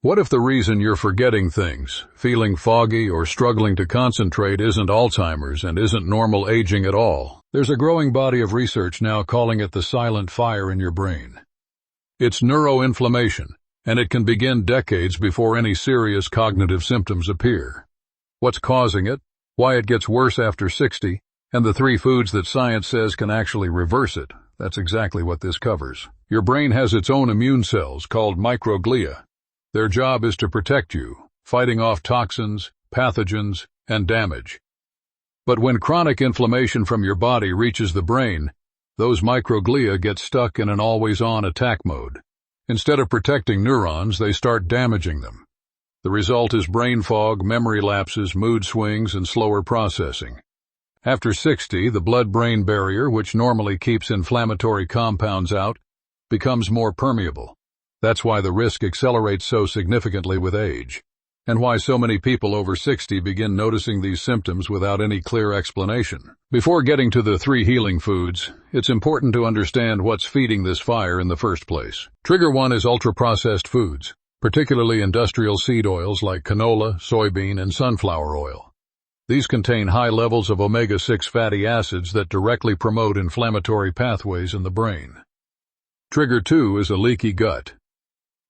What if the reason you're forgetting things, feeling foggy, or struggling to concentrate isn't Alzheimer's and isn't normal aging at all? There's a growing body of research now calling it the silent fire in your brain. It's neuro-inflammation, and it can begin decades before any serious cognitive symptoms appear. What's causing it, why it gets worse after 60, and the 3 foods that science says can actually reverse it, that's exactly what this covers. Your brain has its own immune cells called microglia. Their job is to protect you, fighting off toxins, pathogens, and damage. But when chronic inflammation from your body reaches the brain, those microglia get stuck in an always-on attack mode. Instead of protecting neurons, they start damaging them. The result is brain fog, memory lapses, mood swings, and slower processing. After 60, the blood-brain barrier, which normally keeps inflammatory compounds out, becomes more permeable. That's why the risk accelerates so significantly with age, and why so many people over 60 begin noticing these symptoms without any clear explanation. Before getting to the 3 healing foods, it's important to understand what's feeding this fire in the first place. Trigger 1 is ultra-processed foods, particularly industrial seed oils like canola, soybean, and sunflower oil. These contain high levels of omega-6 fatty acids that directly promote inflammatory pathways in the brain. Trigger 2 is a leaky gut.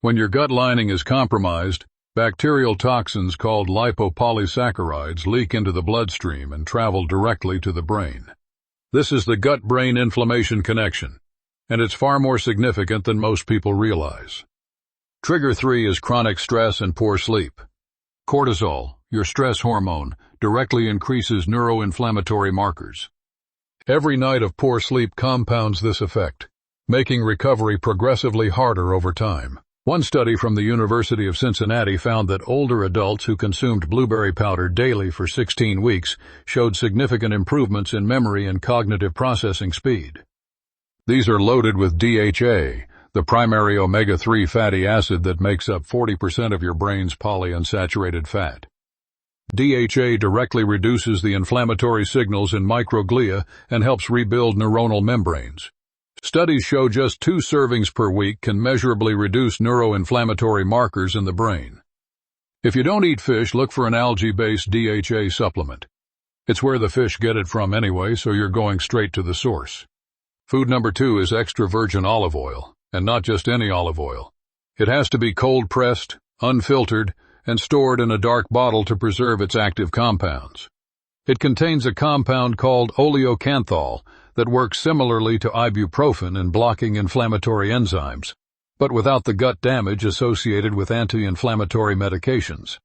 When your gut lining is compromised, bacterial toxins called lipopolysaccharides leak into the bloodstream and travel directly to the brain. This is the gut-brain inflammation connection, and it's far more significant than most people realize. Trigger 3 is chronic stress and poor sleep. Cortisol, your stress hormone, directly increases neuroinflammatory markers. Every night of poor sleep compounds this effect, making recovery progressively harder over time. One study from the University of Cincinnati found that older adults who consumed blueberry powder daily for 16 weeks showed significant improvements in memory and cognitive processing speed. These are loaded with DHA, the primary omega-3 fatty acid that makes up 40% of your brain's polyunsaturated fat. DHA directly reduces the inflammatory signals in microglia and helps rebuild neuronal membranes. Studies show just 2 servings per week can measurably reduce neuroinflammatory markers in the brain. If you don't eat fish, look for an algae-based DHA supplement. It's where the fish get it from anyway, so you're going straight to the source. Food number 2 is extra virgin olive oil, and not just any olive oil. It has to be cold-pressed, unfiltered, and stored in a dark bottle to preserve its active compounds. It contains a compound called oleocanthal that works similarly to ibuprofen in blocking inflammatory enzymes, but without the gut damage associated with anti-inflammatory medications.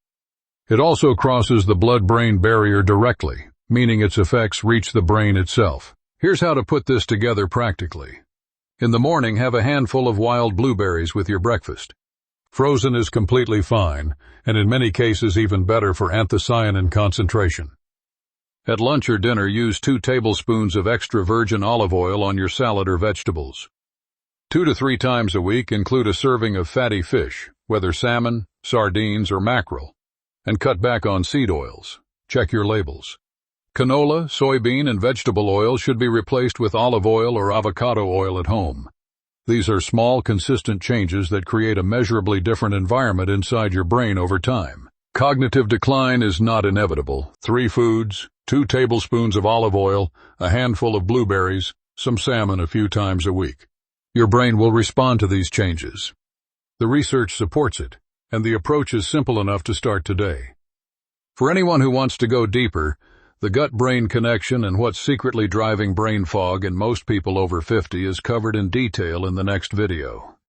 It also crosses the blood-brain barrier directly, meaning its effects reach the brain itself. Here's how to put this together practically. In the morning, have a handful of wild blueberries with your breakfast. Frozen is completely fine, and in many cases even better for anthocyanin concentration. At lunch or dinner, use 2 tablespoons of extra virgin olive oil on your salad or vegetables. 2 to 3 times a week, include a serving of fatty fish, whether salmon, sardines, or mackerel, and cut back on seed oils. Check your labels. Canola, soybean, and vegetable oil should be replaced with olive oil or avocado oil at home. These are small, consistent changes that create a measurably different environment inside your brain over time. Cognitive decline is not inevitable. 3 foods, 2 tablespoons of olive oil, a handful of blueberries, some salmon a few times a week. Your brain will respond to these changes. The research supports it, and the approach is simple enough to start today. For anyone who wants to go deeper, the gut-brain connection and what's secretly driving brain fog in most people over 50 is covered in detail in the next video.